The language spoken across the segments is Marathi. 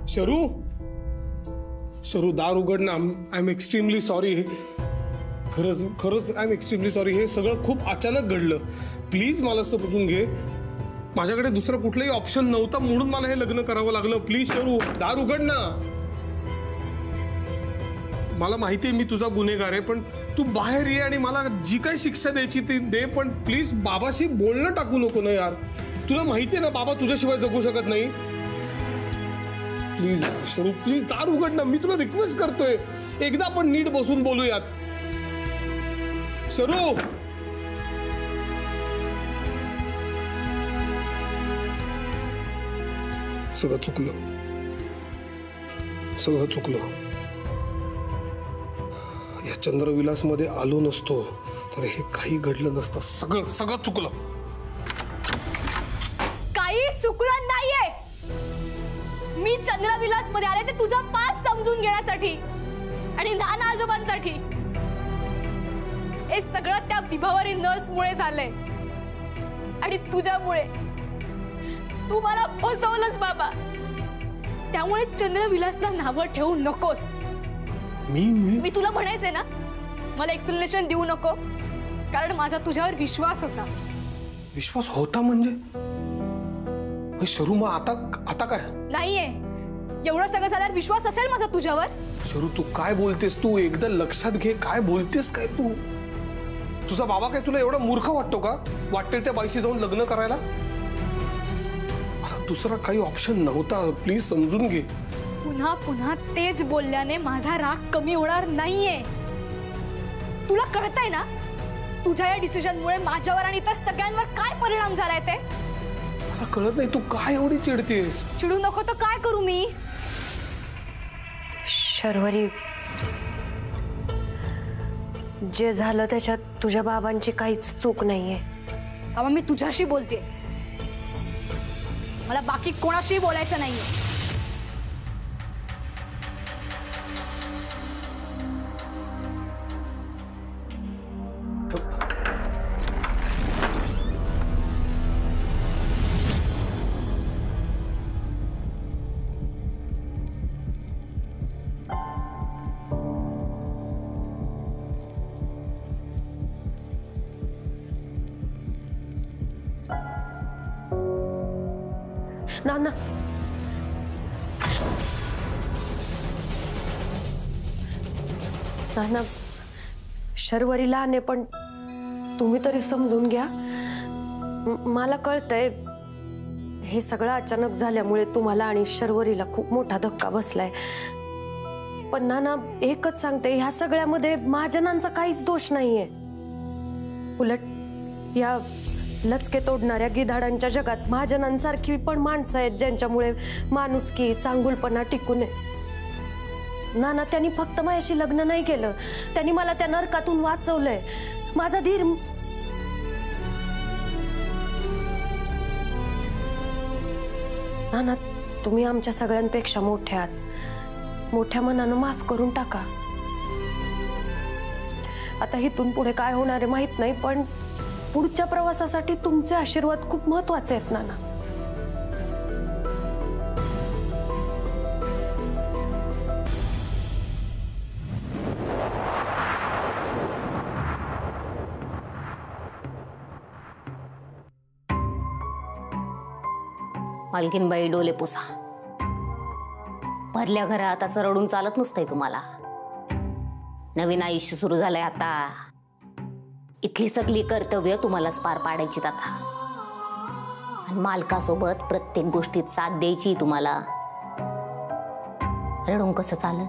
शरू शरू दार उघड ना. I am extremely sorry. खरंच खरंच आय एम एक्स्ट्रीमली सॉरी. हे सगळं खूप अचानक घडलं. प्लीज मला समजून घे. माझ्याकडे दुसरं कुठलंही ऑप्शन नव्हता म्हणून मला हे लग्न करावं लागलं. प्लीज शरू दार उघड ना. मला माहिती आहे मी तुझा गुन्हेगार आहे, पण तू बाहेर ये आणि मला जी काही शिक्षा द्यायची ती दे. पण प्लीज बाबाशी बोलणं टाकू नको ना यार. तुला माहिती आहे ना बाबा तुझ्याशिवाय जगू शकत नाही. प्लीज शरू प्लीज दार उघड ना. मी तुला रिक्वेस्ट करतोय. एकदा आपण नीट बसून बोलूयात. शरू सगळं चुकलं. सगळं चुकलं. या चंद्रविलास मध्ये आलो नसतो तर हे काही घडलं नसतं. सगळं सगळं चुकलं. काही चुकलं नाहीये. मी चंद्रविलास मध्ये आले ते तुझा पास समजून घेण्यासाठी आणि नाना आजोबांसाठी. हे सगळं त्या विभावरी नर्स मुळे झालंय आणि तुझ्यामुळे. तू मला फसवलंस बाबा. त्यामुळे चंद्रविलासला नावं ठेवू नकोस. मी तुला म्हणायचंय ना मला एक्सप्लेनेशन देऊ नको, कारण माझा तुझ्यावर विश्वास होता. विश्वास होता म्हणजे शरू मग आता काय नाहीये. एवढं सगळं झाल्यावर विश्वास असेल माझा तुझ्यावर. शरू तू काय बोलतेस? तू एकदा लक्षात घे काय बोलतेस काय तू. तुझा बाबा काय तुला एवढा मूर्ख वाटतो का? वाटेल त्या बाईशी जाऊन लग्न करायला? मला दुसरा काही ऑप्शन नव्हता. प्लीज समजून घे. पुन्हा पुन्हा तेच बोलल्याने माझा राग कमी होणार नाहीये. तुला कळतंय ना तुझ्या या डिसिजनमुळे माझ्यावर आणि इतर सगळ्यांवर काय परिणाम झालाय ते? मला कळत नाही तू काय एवढी चिडतेस. चिडू नको तर काय करू मी? शर्वरी जे झालं त्याच्यात तुझ्या बाबांची काहीच चूक नाहीये. बाबा मी तुझ्याशी बोलते. मला बाकी कोणाशी बोलायचं नाहीये. नाना नाना शर्वरी लहान आहे पण तुम्ही तरी समजून घ्या. मला कळतंय हे सगळं अचानक झाल्यामुळे तुम्हाला आणि शर्वरीला खूप मोठा धक्का बसलाय. पण नाना एकच सांगते ह्या सगळ्यामध्ये महाजनांचा काहीच दोष नाहीये. उलट या लचके तोडणाऱ्या गिधाडांच्या जगात महाजनांसारखी पण माणसं आहेत ज्यांच्यामुळे माणुसकी चांगुलपणा टिकून आहे. नाना त्यांनी फक्त माझ्याशी लग्न नाही केलं, त्यांनी मला त्या नरकातून वाचवलंय. माझा धीर नाना तुम्ही आमच्या सगळ्यांपेक्षा मोठे आहात. मोठ्या मनानं माफ करून टाका. आता इथून पुढे काय होणार आहे माहित नाही, पण पुढच्या प्रवासासाठी तुमचे आशीर्वाद खूप महत्त्वाचे आहेत नाना. मालकीनबाई डोले पुसा. भरल्या घरात असं रडून चालत नसतंय तुम्हाला. नवीन आयुष्य सुरू झालंय आता. इथली सगळी कर्तव्य तुम्हालाच पार पाडायची आता. आणि मालकासोबत प्रत्येक गोष्टीत साथ द्यायची तुम्हाला. रडून कसं चालेल?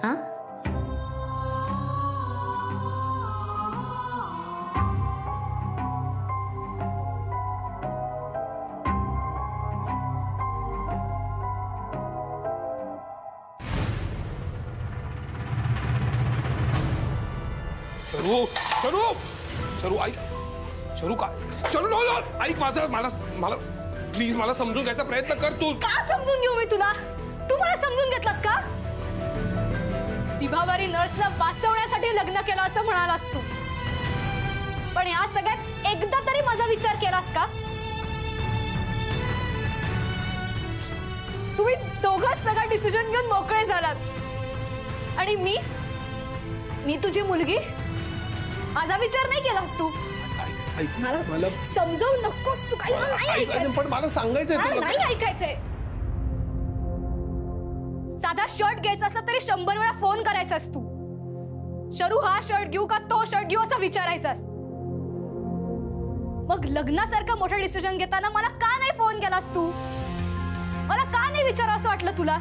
हा शरू शरू शरू ऐक. शरू काय? शरू नो ऐक माझं. मला प्लीज मला समजून घ्यायचा प्रयत्न कर. तू का समजून घेऊ मी तुला? तू मला समजून घेतलास का? विभावरी नर्सला वाचवण्यासाठी लग्न केलं असं म्हणालास तू, पण या सगळ्यात एकदा तरी माझा विचार केलास का? तुम्ही दोघांच सगळा डिसिजन घेऊन मोकळे झालात आणि मी तुझी मुलगी, माझा विचार नाही केलास तू. मला समजावू नकोस तू. काही नाही ऐकायचं. पण मला सांगायचंय मला तुला. नाही ऐकायचंय. साधा शर्ट घ्यायचा असला तरी 100 वेळा फोन करायचास तू. शरू हा शर्ट घेऊ का तो शर्ट घेऊ असं विचारायचास. मग लग्नासारखं मोठं डिसिजन घेताना मला का नाही फोन केलास तू? मला का नाही विचारा असं वाटलं तुला?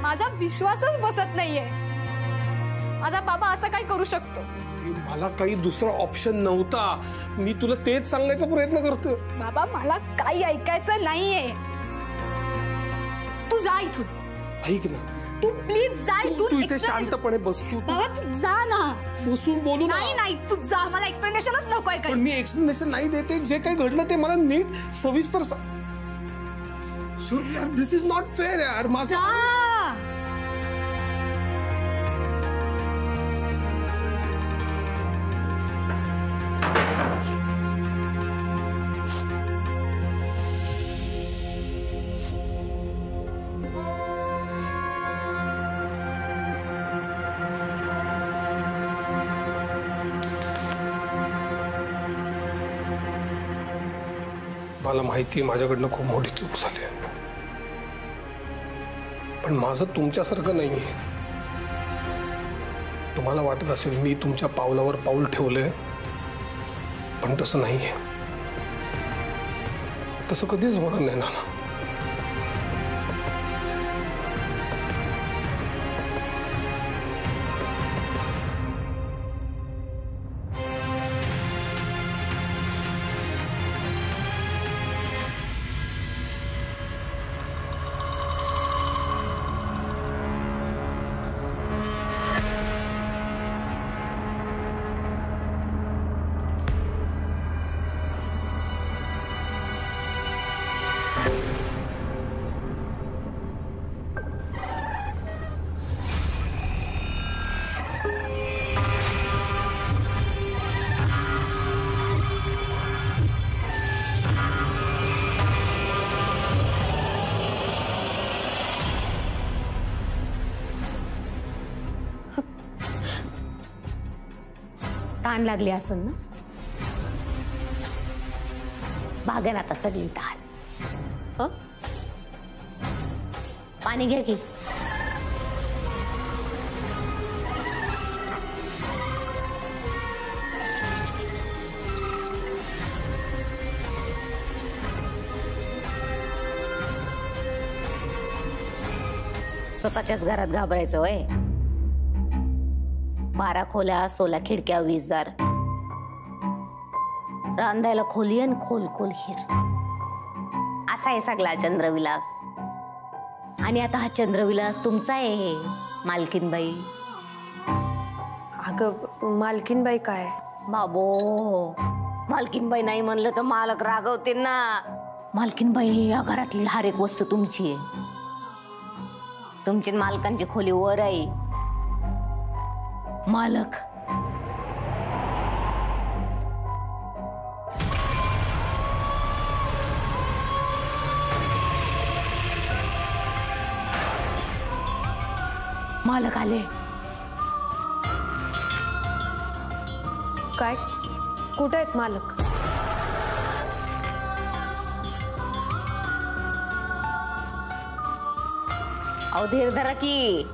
माझा विश्वासच बसत नाहीये. माझा बाबा असं काय करू शकतो? मला काही दुसरा ऑप्शन नव्हता. मी तुला तेच सांगायचा प्रयत्न करतोय. बाबा मला काही ऐकायचं नाहीये. तू जा इथून. ऐक ना, तू प्लीज जा तू इथून. इथे शांतपणे बस. तू बाबा तू जा ना. बसून बोलू ना. नाही तू जा. मला एक्सप्लेनेशनच नको आहे. पण मी एक्सप्लेनेशन नाही देते. जे काही घडलं ते मला नीट सविस्तर यार, दिस इज नॉट फेअर यार. माझा मला माहिती माझ्याकडनं खूप मोठी चूक झाली आहे, पण माझं तुमच्यासारखं नाहीये. तुम्हाला वाटत असेल मी तुमच्या पावलावर पाऊल ठेवलंय, पण तसं नाहीये. तसं कधीच होणार नाही नाना. ताण लागली असेल ना? भागेन आता सगळी ताण. हो, पाणी घ्या की. स्वतःच्याच घरात घाबरायचं वय. 12 खोल्या, 16 खिडक्या, 20 दार, रांधायला खोली आणि खोल खोल हिर. असा आहे सगळा चंद्रविलास. आणि आता हा चंद्रविलास तुमचा आहे मालकीनबाई. अगं मालकीनबाई काय? बाबो, मालकीनबाई नाही म्हणलं तर मालक रागवतील ना. मालकीनबाई या घरातली हर एक वस्तू तुमची आहे. तुमची मालकांची खोली वर आहे. मालक मालक आले. काय? कुठे आहेत मालक? अहो धीर धरा की.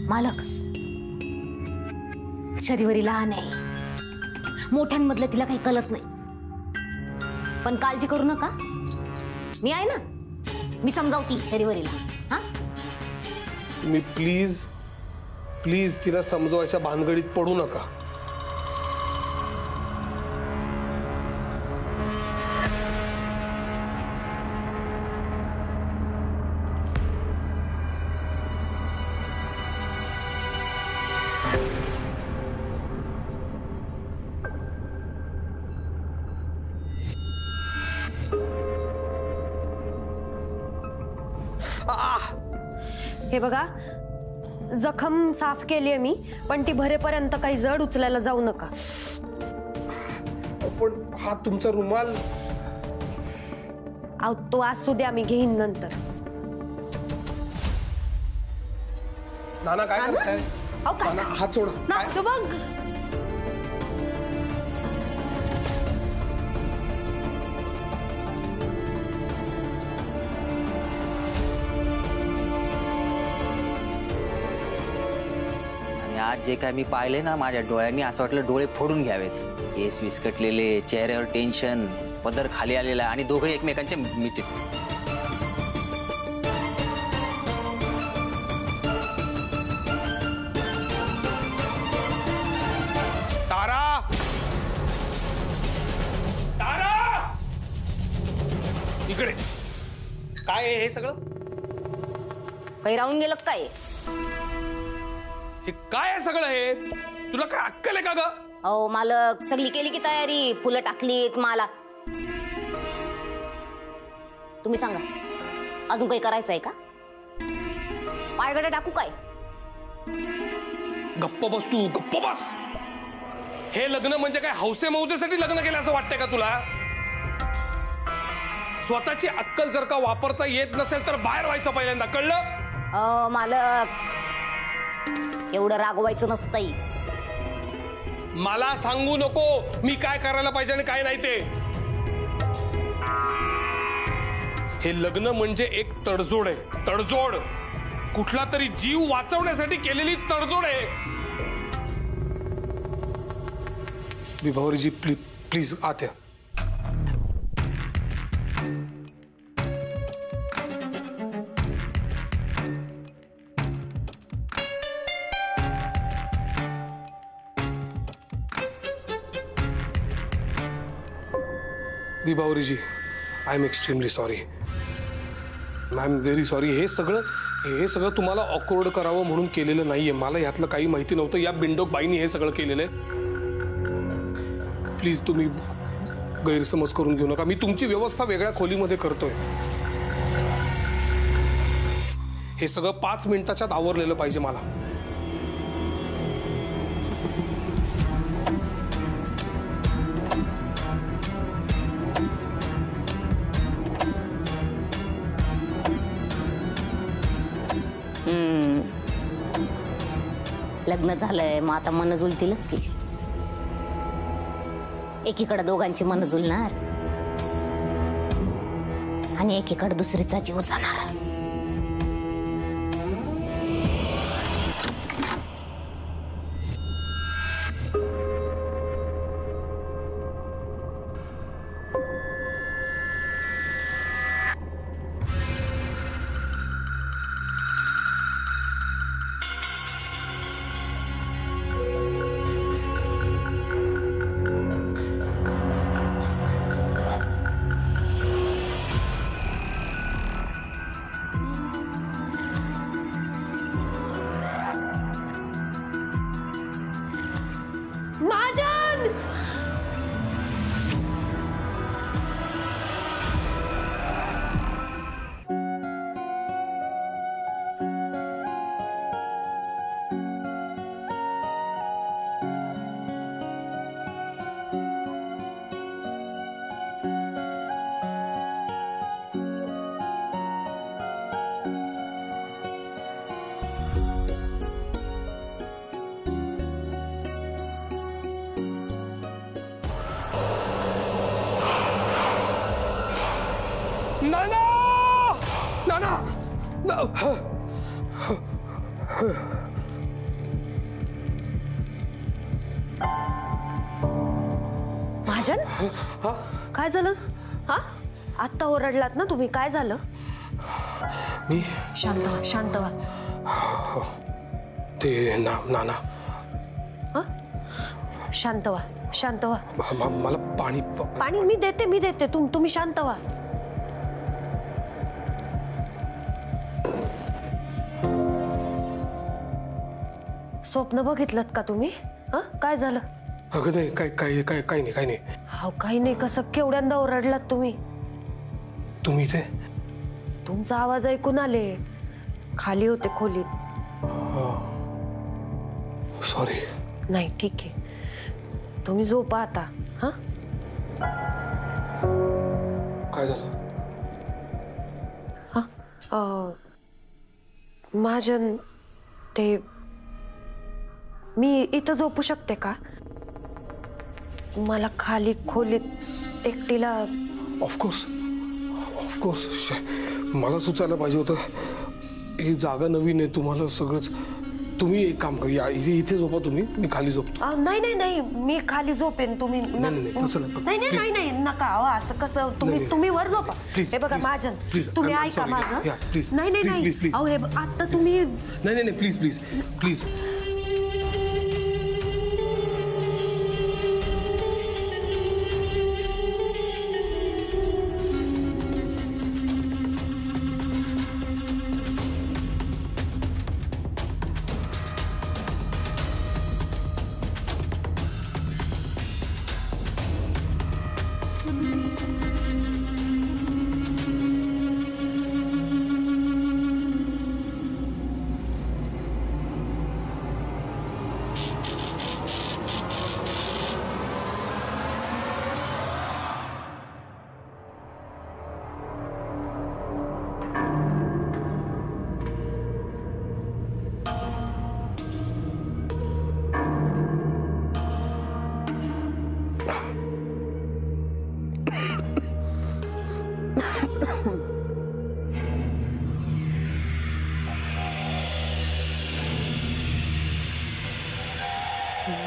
मालक, शरीवरी लहान आहे. मोठ्यांमधलं तिला काही कळत नाही. पण काळजी करू नका, मी आहे ना. मी समजावती शरीवरीला. हा, मी प्लीज प्लीज तिला समजवायच्या भानगडीत पडू नका. हे बघा, जखम साफ केली आहे मी, पण ती भरेपर्यंत काही जड उचलायला जाऊ नका. पण हा तुमचा रुमाल. अहो तो असू द्या, मी घेईन नंतर. नाना काय करताय? अहो काय नाना हात सोडा. काय? नाच बघ. आज जे काय मी पाहिले ना, माझ्या डोळ्यांनी असं वाटलं डोळे फोडून घ्यावेत. केस विस्कटलेले, चेहऱ्यावर टेन्शन, पदर खाली आलेला आणि दोघं एकमेकांचे मिटे. तारा, तारा, इकडे. काय आहे हे सगळं? काही राहून गेलं काय? हे काय आहे सगळं? हे तुला काय अक्कल आहे का ग? अहो मालक, सगळी केली की तयारी, फुलं टाकलीत, माला. तुम्ही सांगा, अजून काही करायचं आहे का? पायगडे टाकू काय? गप्प बस तू, गप्प बस. हे लग्न म्हणजे काय हौसे मौजेसाठी लग्न केलं असं वाटतंय का तुला? स्वतःची अक्कल जर का वापरता येत नसेल तर बाहेर व्हायचं पहिल्यांदा, कळलं? मालक, एवढं रागवायचं नसतंय. मला सांगू नको मी काय करायला पाहिजे आणि काय नाही ते. हे लग्न म्हणजे एक तडजोड आहे, तडजोड. कुठला तरी जीव वाचवण्यासाठी केलेली तडजोड आहे. विभावरीजी प्लीज आत या. Vibhavariji, I am extremely sorry. I am very sorry. हे सगळं तुम्हाला ऑकवर्ड करावं म्हणून केलेलं नाहीये. मला यातलं काही माहिती नव्हतं. या बिंडोक बाईंनी हे सगळं केलेलं आहे. प्लीज तुम्ही गैरसमज करून घेऊ नका. मी तुमची व्यवस्था वेगळ्या खोलीमध्ये करतोय. हे सगळं 5 मिनिटाच्यात आवरलेलं पाहिजे मला. लग्न झालंय, मग आता मन जुळतीलच की. एकीकडे दोघांची मन जुळणार आणि एकीकडे दुसरीचा जीव जाणार. महाजन! नाना! नाना! महाजन, काय झालं? हा, आत्ता ओरडलात ना तुम्ही. काय झालं? मी शांत व्हा, शांत व्हा. ते नाना, शांत व्हा, शांत व्हा. मला पाणी पाणी मी देते. तुम्ही शांत व्हा. स्वप्न बघितलं का तुम्ही? काय झालं? अगं नाही, काही नाही. काही नाही कसं? केवढ्यांदा ओरडलात तुम्ही? तुम्ही तुमचा आवाज ऐकून आले, खाली होते खोलीत. सॉरी. नाही ठीक आहे, तुम्ही झोपा आता. हा काय झालं? महाजन, ते मी इथं झोपू शकते का? मला खाली खोलीत एकटीला. ऑफकोर्स मला सुचायला पाहिजे होतं. ही जागा नवीन आहे, तुम्हाला सगळंच. तुम्ही एक काम करा, इथे झोपा तुम्ही, मी खाली झोपतो. नाही नाही नाही, मी खाली झोपेन. तुम्ही नाही तसं नका. नाही नाही नाही नका. असं कसं? तुम्ही वर झोपा. हे बघा महाजन, तुम्ही ऐका माझं. नाही नाही नाही, अहो हे आता तुम्ही. नाही नाही प्लीज प्लीज प्लीज.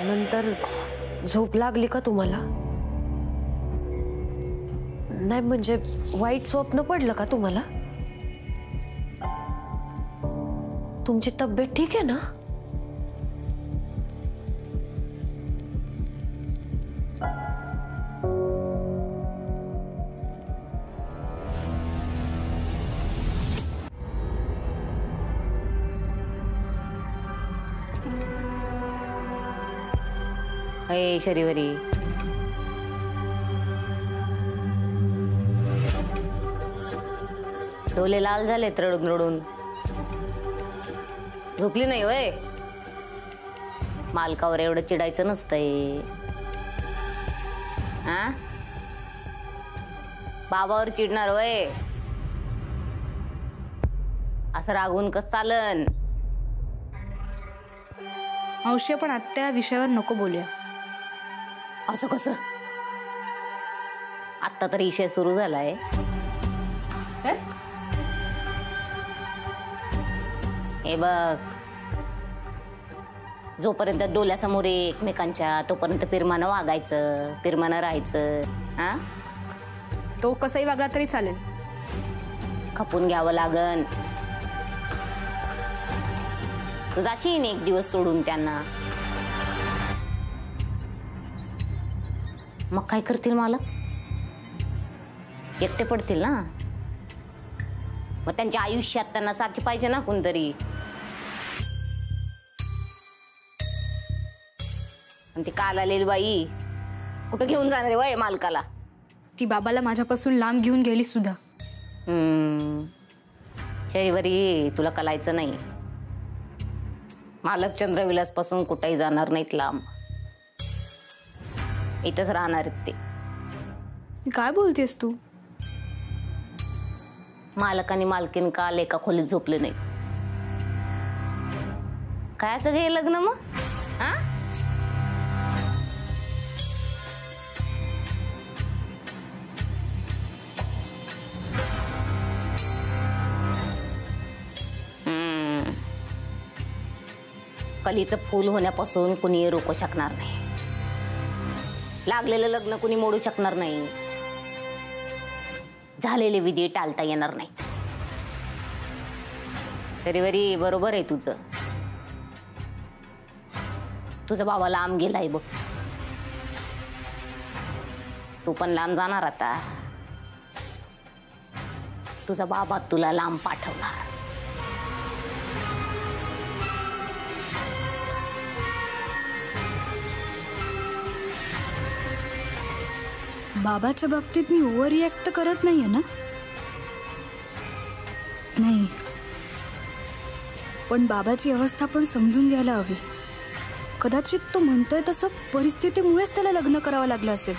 नंतर झोप लागली का तुम्हाला? नाही म्हणजे वाईट स्वप्न पडलं का तुम्हाला? तुमची तब्येत ठीक आहे ना? अय शरीवरी, डोले लाल झालेत रडून रडून. झोपली नाही वय? मालकावर एवढं चिडायचं नसतंय. हा, बाबावर चिडणार वय? असं रागवून कस चालन? मावशी, पण आत्या विषयावर नको बोलूया. असं कसं? आत्ता तरी विषय सुरू झालाय. हे बघ, जोपर्यंत डोल्यासमोर एकमेकांच्या तोपर्यंत पिरमानं वागायचं, पिरमानं राहायचं. हा, तो कसंही वागला तरी चालेल. खपून घ्यावं लागन. तू जाशील एक दिवस सोडून त्यांना, मग काय करतील मालक? एकटे पडतील ना. मग त्यांच्या आयुष्यात त्यांना साथी पाहिजे ना कोणतरी. आणि ती काल आलेली बाई कुठं घेऊन जाणार वय मालकाला? ती बाबाला माझ्यापासून लांब घेऊन गेली सुद्धा. शरीवरी, तुला कलायचं नाही. मालक चंद्रविलास पासून कुठेही जाणार नाहीत लांब. इथंच राहणार आहेत ते. काय बोलतेस तू? मालक आणि मालकीन काल एका खोलीत झोपले नाही. कायचं घे लग्न मग? हा, कलीचं फूल होण्यापासून कुणी रोखू शकणार नाही. लागलेलं लग्न कुणी मोडू शकणार नाही. झालेले विधी टाळता येणार नाही. शरीवरी, बरोबर आहे तुझं. तुझा बाबा लांब गेलाय बघ. तू पण लांब जाणार आता. तुझा बाबा तुला लांब पाठवणार. बाबाच्या बाबतीत मी ओव्हर रिॲक्ट तर करत नाहीये ना? नाही, पण बाबाची अवस्था पण समजून घ्यायला हवी. कदाचित तो म्हणतोय तसं परिस्थितीमुळेच त्याला लग्न करावं लागलं असेल.